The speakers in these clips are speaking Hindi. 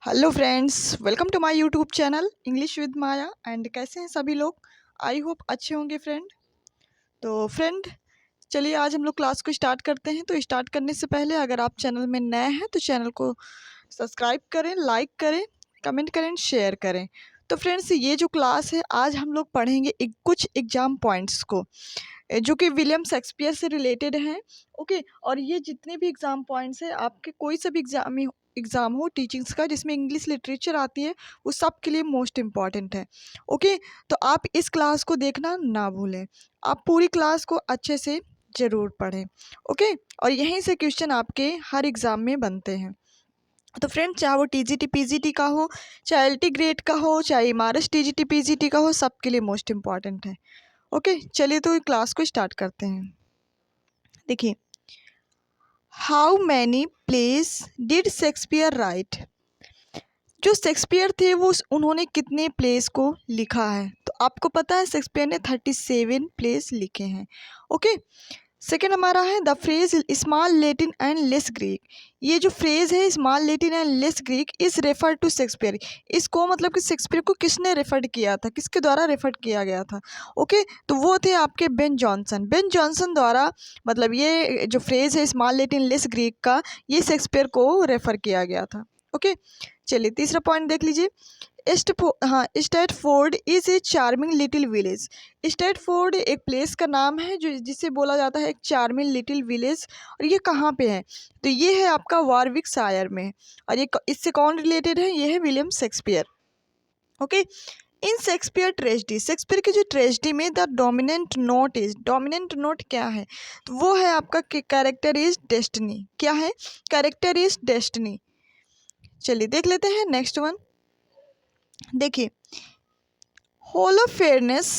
Hello friends, welcome to my YouTube channel English with Maya. And कैसे हैं सभी लोग? आई होप अच्छे होंगे फ्रेंड। तो फ्रेंड, चलिए आज हम लोग क्लास को स्टार्ट करते हैं। तो स्टार्ट करने से पहले अगर आप चैनल में नए हैं तो चैनल को सब्सक्राइब करें, लाइक करें, कमेंट करें, शेयर करें। तो फ्रेंड्स, ये जो क्लास है आज हम लोग पढ़ेंगे कुछ एग्जाम पॉइंट्स को जो कि विलियम शेक्सपियर से रिलेटेड हैं। ओके, और ये जितने भी एग्ज़ाम पॉइंट्स हैं आपके कोई सा भी एग्ज़ाम हो टीचिंग्स का जिसमें इंग्लिश लिटरेचर आती है, वो सब के लिए मोस्ट इम्पॉर्टेंट है। ओके, तो आप इस क्लास को देखना ना भूलें। आप पूरी क्लास को अच्छे से ज़रूर पढ़ें। ओके, और यहीं से क्वेश्चन आपके हर एग्ज़ाम में बनते हैं। तो फ्रेंड, चाहे वो टीजीटी पीजीटी का हो, चाहे एलटी ग्रेड का हो, चाहे एमआरएस टीजीटी पीजीटी का हो, सबके लिए मोस्ट इम्पॉर्टेंट है। ओके, चलिए तो क्लास को स्टार्ट करते हैं। देखिए, how many place did Shakespeare right? जो शेक्सपियर थे वो उन्होंने कितने प्लेस को लिखा है? तो आपको पता है शेक्सपियर ने 37 प्लेस लिखे हैं। ओके, सेकेंड हमारा है the phrase small Latin and less Greek. ये जो फ्रेज है small Latin and less Greek is refer to Shakespeare. इसको मतलब कि शेक्सपियर को किसने रेफर किया था, किसके द्वारा रेफर किया गया था? ओके, तो वो थे आपके बेन जॉनसन। बेन जॉनसन द्वारा मतलब ये जो फ्रेज है स्मॉल लैटिन लेस ग्रीक का, ये शेक्सपियर को रेफर किया गया था। ओके, चलिए तीसरा पॉइंट देख लीजिए। Stafford is a charming little village. Stafford एक प्लेस का नाम है जो जिसे बोला जाता है एक चार्मिंग लिटिल विलेज। और ये कहाँ पे है? तो ये है आपका वारविकशायर में। और ये इससे कौन रिलेटेड है? ये है William Shakespeare. Okay, in Shakespeare tragedy, Shakespeare की जो ट्रेजेडी में the dominant note is, dominant note क्या है? तो वो है आपका कैरेक्टर इज डेस्टिनी। क्या है? Character is destiny. चलिए देख लेते हैं नेक्स्ट वन। देखिए, holofairness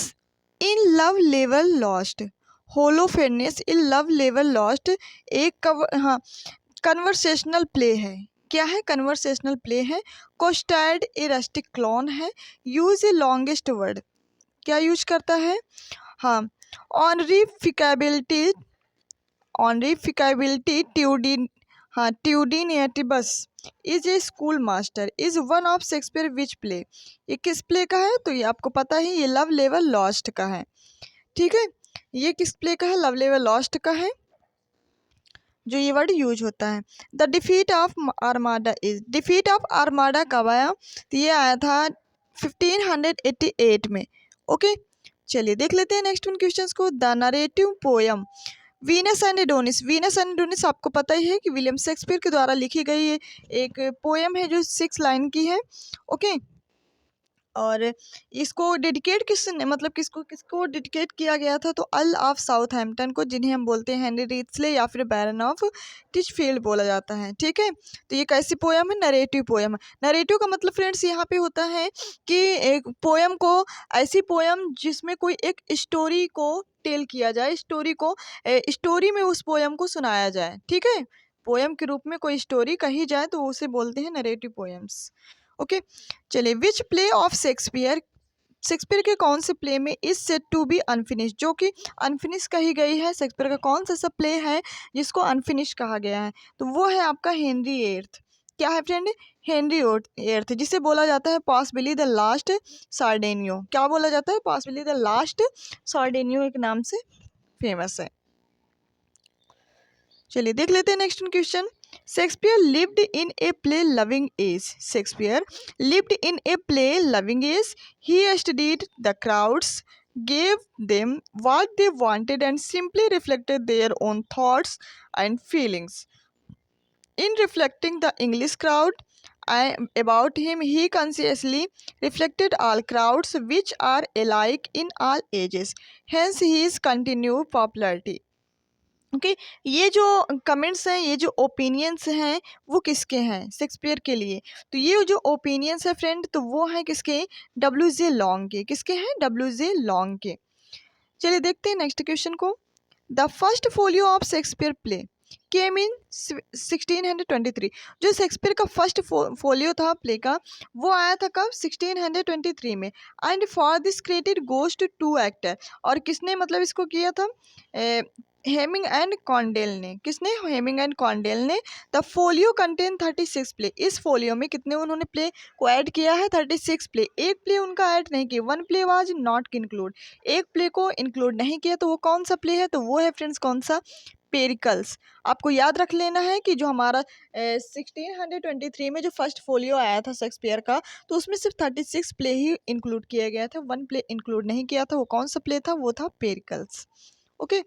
in love level lost. Holofairness in love level lost एक कन्वर्सेशनल प्ले है। क्या है? कन्वर्सेशनल प्ले है। कोस्टाइड ए रस्टिक क्लोन है। Use a longest word. क्या यूज करता है? हाँ, ऑनरिफिकेबिलिटी, ऑनरिफिकेबिलिटी ट्यूडिन, हाँ tudinatibus is a school master is one of Shakespeare which play. ये किस प्ले का है? तो ये आपको पता है, ये लव लेवल लॉस्ट का है। ठीक है, ये किस प्ले का है? लव लेवल लॉस्ट का है जो ये वर्ड यूज होता है। The defeat of armada is, defeat of armada कब आया? तो ये आया था 1588 में। ओके, चलिए देख लेते हैं नेक्स्ट वन क्वेश्चन को। The narrative poem Venus and Adonis. Venus and Adonis आपको पता ही है कि विलियम शेक्सपियर के द्वारा लिखी गई एक पोयम है जो 6 लाइन की है। ओके, और इसको डेडिकेट किसने, मतलब किसको किसको डेडिकेट किया गया था? तो अर्ल ऑफ साउथहैम्पटन को, जिन्हें हम बोलते हैं हेनरी रिड्सले या फिर बैरन ऑफ टिचफील्ड बोला जाता है। ठीक है, तो ये कैसी पोयम है? नरेटिव पोयम है। नरेटिव का मतलब फ्रेंड्स यहाँ पे होता है कि एक पोयम को, ऐसी पोयम जिसमें कोई एक स्टोरी को टेल किया जाए, स्टोरी को स्टोरी में उस पोयम को सुनाया जाए। ठीक है, पोयम के रूप में कोई स्टोरी कही जाए तो उसे बोलते हैं नरेटिव पोयम्स। ओके, चलिए which play of Shakespeare, Shakespeare के कौन से प्ले में is said to be unfinish, जो कि अनफिनिश कही गई है? शेक्सपियर का कौन सा प्ले है जिसको अनफिनिश कहा गया है? तो वो है आपका हेनरी एट्थ। क्या है फ्रेंड? हेनरी एट्थ, जिसे बोला जाता है पॉसिबली द लास्ट सार्डेनियो। क्या बोला जाता है? पॉसिबली द लास्ट सार्डेनियो एक नाम से फेमस है। चलिए देख लेते हैं next question. Shakespeare lived in a play loving age. Shakespeare lived in a play loving age. He studied the crowds, gave them what they wanted and simply reflected their own thoughts and feelings. In reflecting the English crowd about him, he consciously reflected all crowds which are alike in all ages. Hence his continued popularity. Okay, ये जो कमेंट्स हैं, ये जो ओपिनियंस हैं, वो किसके हैं? शेक्सपियर के लिए। तो ये जो ओपिनियंस है फ्रेंड, तो वो हैं किसके? डब्ल्यू.जे. लॉन्ग के। किसके हैं? डब्ल्यू.जे. लॉन्ग के। चलिए देखते हैं नेक्स्ट क्वेश्चन को। The first folio of Shakespeare play. Came in 1623। जो शेक्सपियर का फर्स्ट फोलियो था प्ले का, वो आया था कब? 1623 में। And for this credit goes to two actor. और किसने मतलब इसको किया था? हेमिंग एंड कॉन्डेल ने। किसने? हेमिंग एंड कॉन्डेल ने। The folio contain 36 play. इस फोलियो में कितने उन्होंने प्ले को ऐड किया है? 36 प्ले। एक प्ले उनका ऐड नहीं किया, one play was not include. एक प्ले को इंक्लूड नहीं किया, तो वो कौन सा प्ले है? तो वो है फ्रेंड्स कौन सा? पेरिकल्स। आपको याद रख लेना है कि जो हमारा 1623 में जो फर्स्ट फोलियो आया था शेक्सपियर का, तो उसमें सिर्फ 36 प्ले ही इंक्लूड किया गया था, वन प्ले इंक्लूड नहीं किया था। वो कौन सा प्ले था? वो था पेरिकल्स। ओके,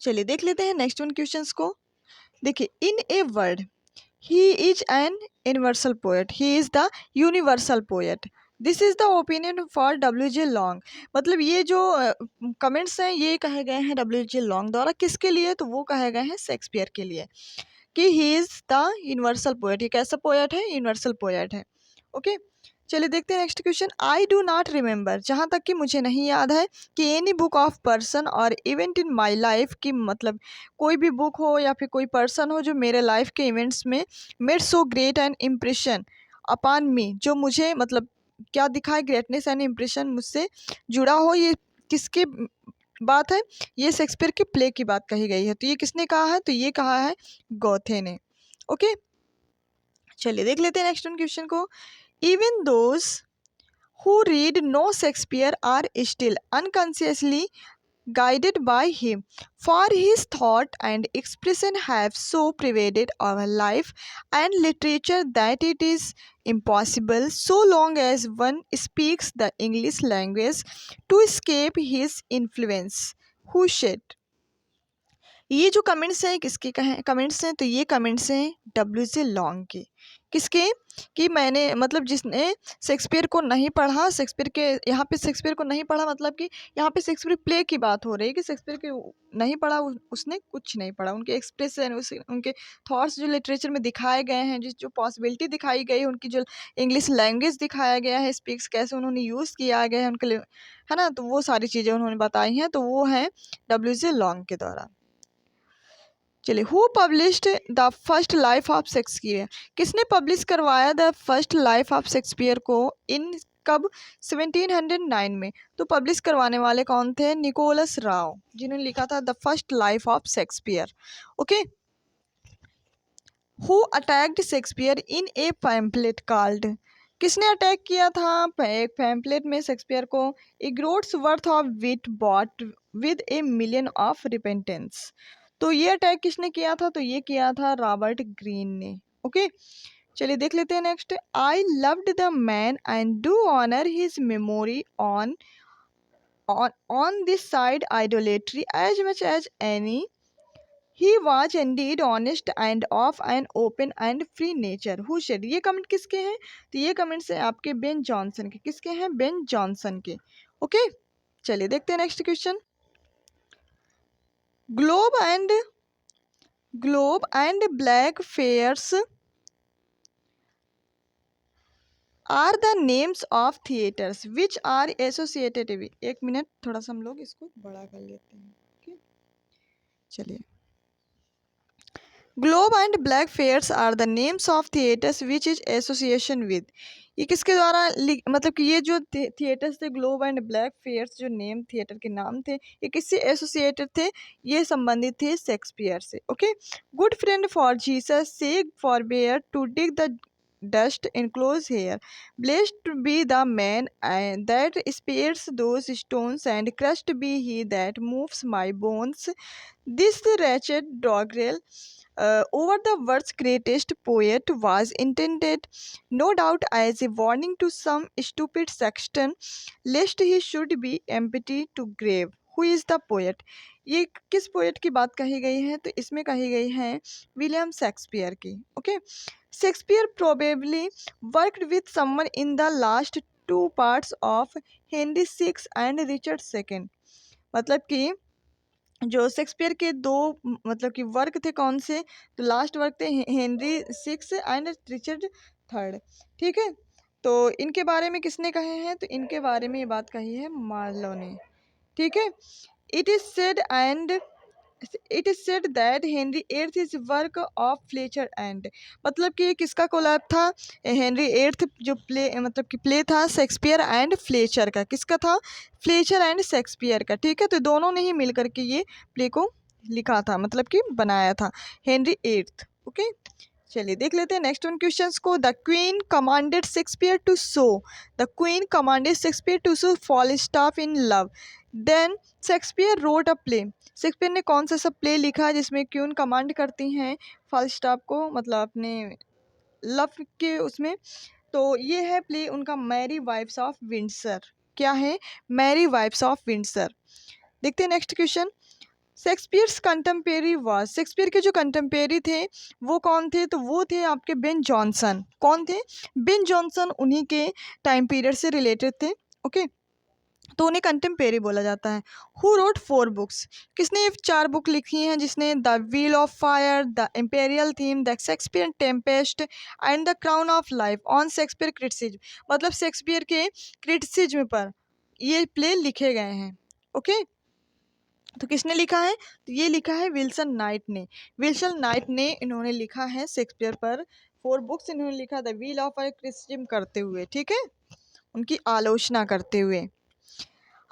चलिए देख लेते हैं नेक्स्ट वन क्वेश्चंस को। देखिए, in a word he is an universal poet, he is the universal poet, this is the opinion for W J. Long. मतलब ये जो कमेंट्स हैं ये कहे गए हैं डब्ल्यू.जे. लॉन्ग द्वारा। किसके लिए? तो वो कहे गए हैं शेक्सपियर के लिए कि ही इज द यूनिवर्सल पोएट। ये कैसा पोएट है? यूनिवर्सल पोएट है। ओके, चलिए देखते हैं next question. I do not remember, जहाँ तक कि मुझे नहीं याद है कि एनी बुक ऑफ पर्सन और इवेंट इन माई लाइफ की, मतलब कोई भी बुक हो या फिर कोई पर्सन हो जो मेरे लाइफ के इवेंट्स में made so great an impression upon मी, जो मुझे मतलब क्या दिखाए? ग्रेटनेस एंड इम्प्रेशन, मुझसे जुड़ा हो। ये किसके बात है? ये शेक्सपियर के प्ले की बात कही गई है। तो ये किसने कहा है? तो ये कहा है गौथे ने। ओके, चलिए देख लेते हैं नेक्स्ट वन क्वेश्चन को। Even those who read no Shakespeare are still unconsciously guided by him, for his thought and expression have so pervaded our life and literature that it is impossible, so long as one speaks the English language, to escape his influence. Who said? ये जो कमेंट्स हैं किसके कमेंट्स हैं? तो ये कमेंट्स हैं डब्ल्यू.जे. लॉन्ग के। किसके? कि मैंने मतलब जिसने शेक्सपियर को नहीं पढ़ा, शेक्सपियर के यहाँ पे शेक्सपियर को नहीं पढ़ा, मतलब कि यहाँ पे शेक्सपियर प्ले की बात हो रही है कि शेक्सपियर के नहीं पढ़ा, उसने कुछ नहीं पढ़ा। उनके एक्सप्रेशन, उनके थॉट्स जो लिटरेचर में दिखाए गए हैं, जिस जो पॉसिबिलिटी दिखाई गई, उनकी जो इंग्लिश लैंग्वेज दिखाया गया है, स्पीक्स कैसे उन्होंने यूज़ किया गया है उनके लिए, है ना, तो वो सारी चीज़ें उन्होंने बताई हैं। तो वो हैं डब्ल्यू.जे. लॉन्ग के द्वारा। चलिए, who published the first life of Shakespeare. किसने पब्लिश करवाया the first life of Shakespeare को? इन कब? 1709 में। तो पब्लिश करवाने वाले कौन थे? निकोलस राव, जिन्होंने लिखा था the first life of Shakespeare. Okay, who attacked Shakespeare in a pamphlet called. किसने अटैक किया था एक पैम्पलेट में शेक्सपियर को? A groats worth of wit bought with a million of repentance. तो ये अटैक किसने किया था? तो ये किया था रॉबर्ट ग्रीन ने। ओके, चलिए देख लेते हैं next. I loved the man and do honour his memory on on this side idolatry as much as any. He was indeed honest and of an open and free nature. Who said? ये कमेंट किसके हैं? तो ये कमेंट्स हैं आपके बेन जॉनसन के। किसके हैं? बेन जॉनसन के। ओके, चलिए देखते हैं next question. Globe and Blackfriars are the names of theatres which are associated with. एक मिनट, थोड़ा सा हम लोग इसको बड़ा कर लेते हैं। ओके, चलिए। Globe and Blackfriars are the names of theatres which is association with. ये किसके द्वारा मतलब कि ये जो थिएटर्स थे, ग्लोब एंड ब्लैक फेयर्स, जो नेम थिएटर के नाम थे, ये किससे एसोसिएटेड थे? ये संबंधित थे शेक्सपियर से। Okay, good friend for Jesus sake forbear to dig the dust enclose here, blessed be the man that spares those stones, and crushed be he that moves my bones. This wretched doggerel over the world's greatest poet was intended, no doubt, as a warning to some stupid sexton, lest he should be empty to grave. Who is the poet? ये किस पोएट की बात कही गई है? तो इसमें कही गई है विलियम शेक्सपियर की। Okay, Shakespeare probably worked with someone in the last two parts of Henry six and Richard second. मतलब कि जो शेक्सपियर के दो मतलब कि वर्क थे कौन से? तो लास्ट वर्क थे Henry six and Richard third. ठीक है, तो इनके बारे में किसने कहे हैं? तो इनके बारे में ये बात कही है मार्लो ने। ठीक है, it is said and it is said that Henry eighth is work of Fletcher and, मतलब कि ये किसका कोलैब था? हेनरी एट्थ जो प्ले मतलब कि प्ले था शेक्सपियर एंड फ्लेचर का। किसका था? फ्लेचर एंड शेक्सपियर का। ठीक है, तो दोनों ने ही मिल करके ये प्ले को लिखा था, मतलब कि बनाया था, हेनरी एट्थ। ओके, चलिए देख लेते हैं नेक्स्ट वन क्वेश्चंस को। The queen commanded Shakespeare to show, the queen commanded Shakespeare to show Falstaff in love, then Shakespeare wrote a play. Shakespeare ने कौन सा सब प्ले लिखा है जिसमें क्वीन कमांड करती हैं फॉलस्टाफ को, मतलब अपने लव के उसमें? तो ये है प्ले उनका मैरी वाइफ्स ऑफ विंडसर। क्या है? Merry wives of Windsor. देखते हैं next question. Shakespeare's contemporary was, Shakespeare के जो कंटेम्पेरी थे वो कौन थे? तो वो थे आपके बेन जॉनसन। कौन थे? बेन जॉनसन उन्हीं के टाइम पीरियड से रिलेटेड थे। ओके, तो उन्हें कंटेम्पेरी बोला जाता है। हु रोट 4 बुक्स, किसने ये 4 बुक लिखी हैं? जिसने the wheel of fire, the imperial theme, the Shakespeare Tempest and the crown of life on Shakespeare criticism, मतलब शेक्सपियर के क्रिटिसिज्म पर ये प्ले लिखे गए हैं। ओके, तो किसने लिखा है? तो ये लिखा है विल्सन नाइट ने। विल्सन नाइट ने इन्होंने लिखा है शेक्सपियर पर 4 बुक्स इन्होंने लिखा, द व्हील ऑफ क्रिटिसिज्म करते हुए, ठीक है, उनकी आलोचना करते हुए।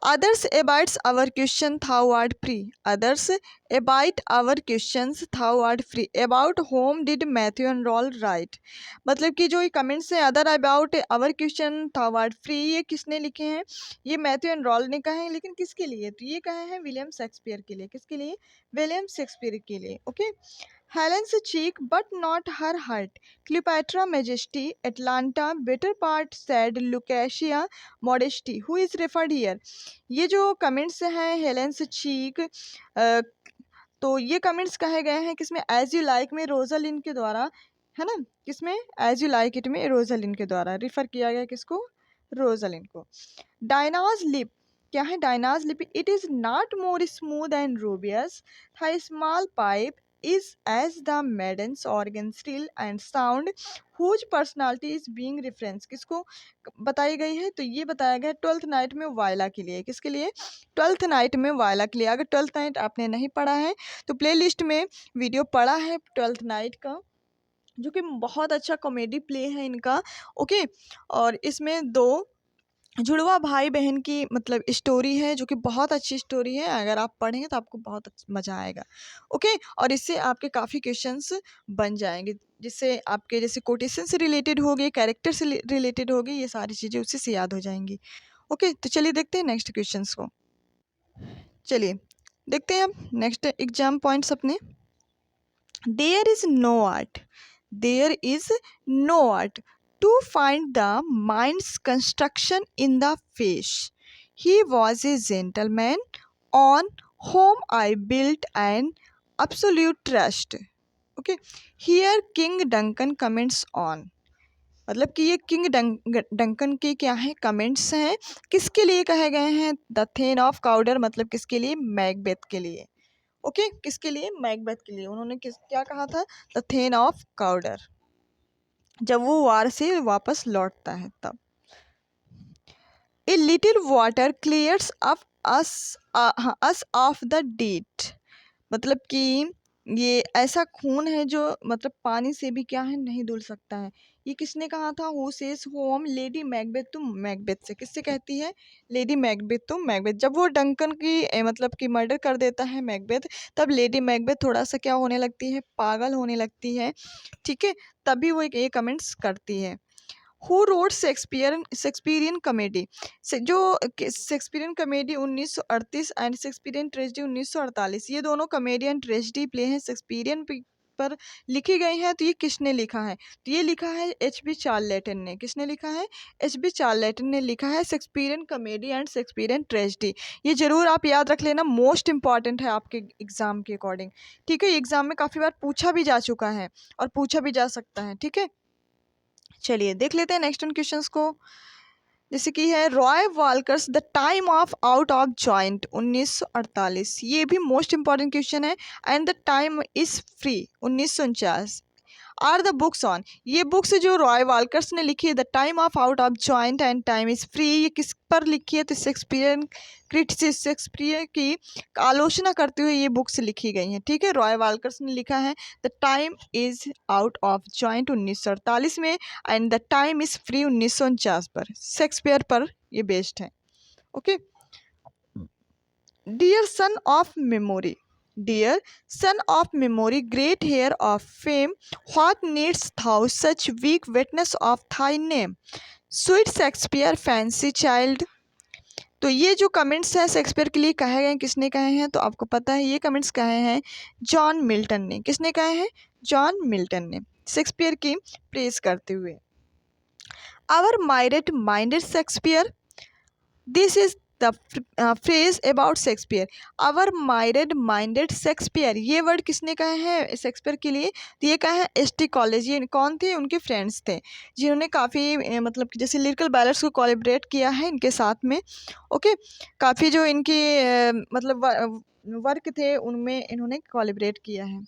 Others abide our question thought free. Others abide our questions thought free. About whom did Matthew and Roll write? मतलब कि जो ये कमेंट्स हैं other about our question thought free, ये किसने लिखे हैं? ये मैथ्यू एंड रॉल ने कहे हैं, लेकिन किसके लिए? तो ये कहे हैं विलियम शेक्सपियर के लिए। किसके लिए? विलियम शेक्सपियर के लिए। Okay, Helen's cheek, but not her heart. Cleopatra majesty, Atlanta, better part said Lucasia modesty. Who is referred here? ये जो कमेंट्स हैं हेलेंस चीक, तो ये कमेंट्स कहे गए हैं किसमें? एज यू लाइक में रोजालिन के द्वारा, है ना? किसमें? एज यू लाइक इट में रोजालिन के द्वारा रिफर किया गया। किसको? रोजालिन को। डायनाज लिप, क्या है Diana's lip? It is not more smooth and rubious, thy small pipe is as the maiden's organ still and sound whose personality is being referenced। किसको बताई गई है? तो ये बताया गया 12th नाइट में वायला के लिए। किसके लिए? 12th नाइट में वायला के लिए। अगर 12th नाइट आपने नहीं पढ़ा है तो प्लेलिस्ट में वीडियो पड़ा है 12th नाइट का, जो कि बहुत अच्छा कॉमेडी प्ले है इनका। ओके, और इसमें 2 जुड़वा भाई बहन की मतलब स्टोरी है, जो कि बहुत अच्छी स्टोरी है। अगर आप पढ़ें तो आपको बहुत मज़ा आएगा। ओके, और इससे आपके काफ़ी क्वेश्चंस बन जाएंगे, जिससे आपके जैसे कोटेशन से रिलेटेड हो गए, कैरेक्टर से रिलेटेड हो गई, ये सारी चीज़ें उससे से याद हो जाएंगी। ओके, तो चलिए देखते हैं नेक्स्ट क्वेश्चंस को। चलिए देखते हैं अब नेक्स्ट एग्जाम पॉइंट्स अपने। There is no art, there is no art to find the mind's construction in the face. He was a gentleman on whom I built an absolute trust. Okay, here King Duncan comments on, मतलब कि ये किंग डंकन के क्या है? कमेंट्स हैं। किसके लिए कहे गए हैं? द थेन ऑफ काउडर, मतलब किसके लिए? मैकबेथ के लिए। ओके, किसके लिए? मैकबेथ के लिए। उन्होंने क्या कहा था? द थेन ऑफ काउडर, जब वो वार से वापस लौटता है तब। A little water clears up us of the deed, मतलब कि ये ऐसा खून है जो मतलब पानी से भी क्या है? नहीं धुल सकता है। ये किसने कहा था? Who says home, lady Macbeth to Macbeth से। किससे कहती है? Lady Macbeth to Macbeth. जब वो डंकन की मतलब कि मर्डर कर देता है मैकबेथ, तब लेडी मैकबेथ थोड़ा सा क्या होने लगती है? पागल होने लगती है, ठीक है, तभी वो ये कमेंट्स करती है। हु रोड शेक्सपियरियन कॉमेडी, जो Shakespearean comedy 1938 and Shakespearean tragedy 1948, ये दोनों कॉमेडी एंड ट्रेजेडी प्ले हैं शेक्सपियरियन पर लिखी गई हैं। तो ये किसने लिखा है? तो ये लिखा है H.B. चार्लेटन ने। किसने लिखा है? H.B. चार्लेटन ने लिखा है Shakespearean comedy and Shakespearean tragedy. ये जरूर आप याद रख लेना, मोस्ट इंपॉर्टेंट है आपके एग्जाम के अकॉर्डिंग, ठीक है। एग्जाम में काफ़ी बार पूछा भी जा चुका है और पूछा भी जा सकता है, ठीक है। चलिए देख लेते हैं नेक्स्ट क्वेश्चंस को, जैसे कि है Roy Walker's the time of out of joint 1948, ये भी मोस्ट इंपॉर्टेंट क्वेश्चन है। And the time is free 1949। Are the books on, ये बुक्स जो रॉय वाल्कर्स ने लिखी है, the time of out of joint and time is free, ये किस पर लिखी है? तो शेक्सपियर क्रिटिसिस, शेक्सपियर की आलोचना करते हुए ये बुक्स लिखी गई हैं। ठीक है, रॉय वाल्कर्स ने लिखा है the time is out of joint 1948 में, and the time is free 1949 पर, शेक्सपियर पर ये बेस्ड है। Okay, dear son of memory, dear son of memory, great hair of fame, what needst thou such weak witness of thy name, sweet Shakespeare fancy child। तो ये जो कमेंट्स हैं शेक्सपियर के लिए कहे गए हैं, किसने कहे हैं? तो आपको पता है ये कमेंट्स कहे हैं जॉन मिल्टन ने। किसने कहे हैं? जॉन मिल्टन ने, शेक्सपियर की प्रेज करते हुए। Our myriad minded Shakespeare, this is the phrase about Shakespeare. Our myriad minded Shakespeare, ये वर्ड किसने कहे हैं शेक्सपियर के लिए? तो ये कहे हैं एस.टी. कॉलेज। ये कौन थे? उनके फ्रेंड्स थे, जिन्होंने काफ़ी मतलब कि जैसे लिरिकल बैलेट्स को कोलैबोरेट किया है इनके साथ में। ओके, काफ़ी जो इनकी मतलब वर्क थे उनमें इन्होंने कोलैबोरेट किया है।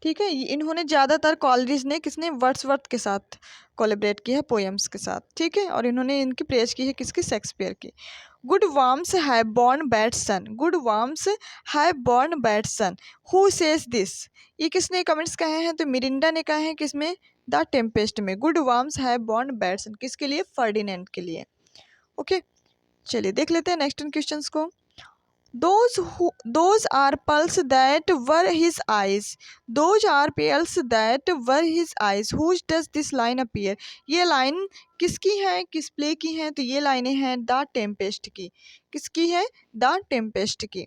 ठीक है, इन्होंने ज़्यादातर कॉलरिज ने किसने? वर्ड्सवर्थ के साथ कोलैबोरेट किया है पोएम्स के साथ। ठीक है, और इन्होंने इनकी प्रेज की है किसकी? शेक्सपियर की। Good worms have born bad son, good worms have born bad son, who says this, ये किसने कमेंट्स कहे हैं? तो मिरिंडा ने कहे हैं किसमें? द टेम्पेस्ट में। Good worms have born bad son किसके लिए? फर्डिनेंड के लिए। ओके, चलिए देख लेते हैं नेक्स्ट क्वेश्चंस को। Those are pearls that were his eyes. Those are pearls that were his eyes. Whose does this line appear? ये लाइन किसकी है? किस प्ले की हैं? तो ये लाइनें हैं द टेम्पेस्ट की। किसकी है? द टेम्पेस्ट की।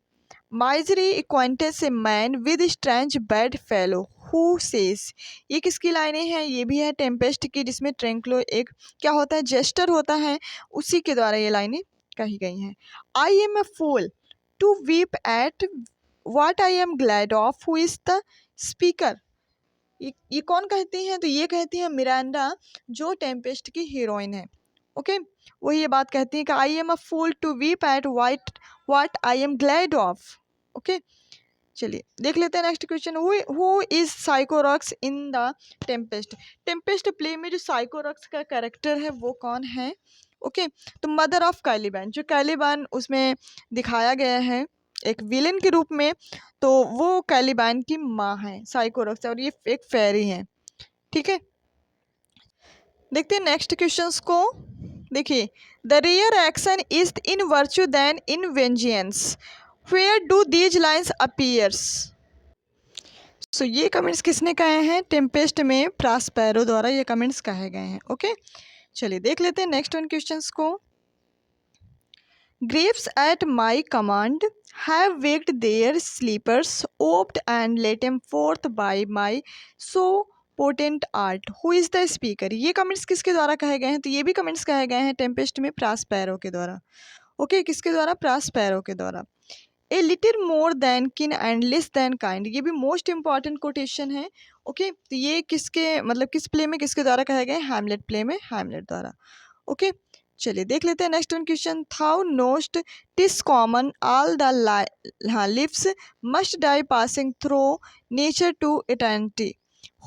Misery acquaintance a man with strange bad fellow who says, ये किसकी लाइनें हैं? ये भी है टेम्पेस्ट की, जिसमें ट्रैंक्लो एक क्या होता है? जेस्टर होता है, उसी के द्वारा ये लाइनें कही गई हैं। I am a fool to weep at what I am glad of, who is the speaker? ये कौन कहती हैं? तो ये कहती हैं मिरांडा, जो टेम्पेस्ट की हीरोइन है। ओके, वो ये बात कहती है कि I am a fool to weep at what I am glad of. Okay, चलिए देख लेते हैं next question. Who is Sycorax in the Tempest? Tempest play में जो साइकोरॉक्स का कैरेक्टर है वो कौन है? ओके, तो मदर ऑफ कैलिबान, जो कैलिबान उसमें दिखाया गया है एक विलेन के रूप में, तो वो कैलिबान की माँ है साइकोरॉक्स, और ये एक फेरी है। ठीक है, देखते हैं नेक्स्ट क्वेश्चंस को। देखिए, the rare action is in virtue than in vengeance, where do these lines appears? So ये कमेंट्स किसने कहे हैं? टेम्पेस्ट में प्रास्पेरो द्वारा ये कमेंट्स कहे गए हैं। ओके, चलिए देख लेते हैं नेक्स्ट वन क्वेश्चंस को। Graves at my command have waked there slippers, ओप्ड and let M fourth bye my so potent art, who is the speaker? ये कमेंट्स किसके द्वारा कहे गए हैं? तो ये भी कमेंट्स कहे गए हैं टेम्पेस्ट में प्रास्पेरो के द्वारा। ओके, किसके द्वारा? प्रास्पेरो के द्वारा। ए लिटिल मोर देन किन एंड लेस देन काइंड, ये भी मोस्ट इंपॉर्टेंट कोटेशन है। ओके, तो ये किसके मतलब किस प्ले में किसके द्वारा कहे गए? हैमलेट प्ले में, हैमलेट द्वारा। ओके, चलिए देख लेते हैं next one question. थाउ नोस्ट TISS common all the leaves must die passing throw nature to eternity,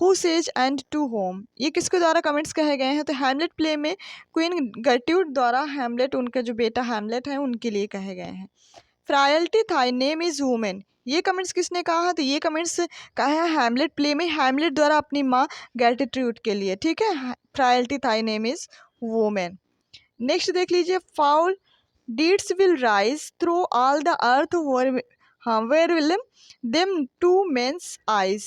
who says and to home, ये किसके द्वारा कमेंट्स कहे गए हैं? तो हैमलेट प्ले में क्वीन गर्ट्यूड द्वारा हैमलेट, उनका जो बेटा हैमलेट है उनके लिए कहे गए हैं। Frailty thy name is women, ये कमेंट्स किसने कहा है? तो ये कमेंट्स कहा है हैमलेट प्ले में हैमलेट द्वारा अपनी माँ गैटिट्यूड के लिए। ठीक है, frailty thy name is women. Next देख लीजिए, foul deeds will rise through all the earth where will them to men's eyes,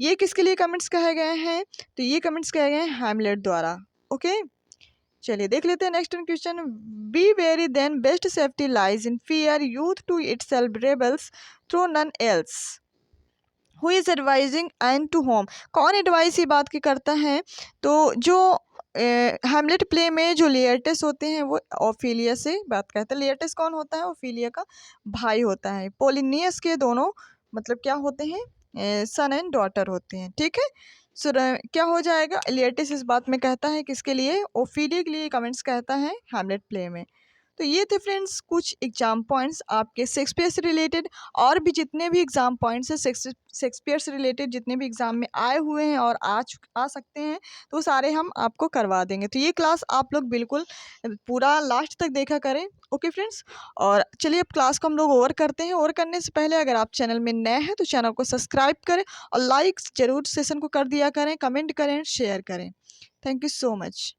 ये किसके लिए कमेंट्स कहे गए हैं? तो ये कमेंट्स कहे गए हैं हैमलेट द्वारा। ओके, चलिए देख लेते हैं next question. Be wary then best safety lies in fear, youth to itself rebels though none else, who is advising and to whom, कौन एडवाइस ये बात की करता है? तो जो हैमलेट प्ले में जो लेयर्टिस होते हैं वो ओफिलिया से बात करते हैं। लेयर्टिस कौन होता है? ओफिलिया का भाई होता है। पोलिनियस के दोनों मतलब क्या होते हैं? सन एंड डॉटर होते हैं। ठीक है, सो क्या हो जाएगा? लेयर्टिस इस बात में कहता है किसके लिए? ओफिलिया के लिए कमेंट्स कहता है हैमलेट प्ले में। तो ये थे फ्रेंड्स कुछ एग्जाम पॉइंट्स आपके शेक्सपियर से रिलेटेड। और भी जितने भी एग्जाम पॉइंट्स हैं शेक्सपियर से रिलेटेड, जितने भी एग्जाम में आए हुए हैं और आ सकते हैं, तो सारे हम आपको करवा देंगे। तो ये क्लास आप लोग बिल्कुल पूरा लास्ट तक देखा करें। ओके फ्रेंड्स, और चलिए अब क्लास को हम लोग ओवर करते हैं। ओवर करने से पहले अगर आप चैनल में नए हैं तो चैनल को सब्सक्राइब करें और लाइक जरूर सेशन को कर दिया करें, कमेंट करें, शेयर करें। Thank you so much.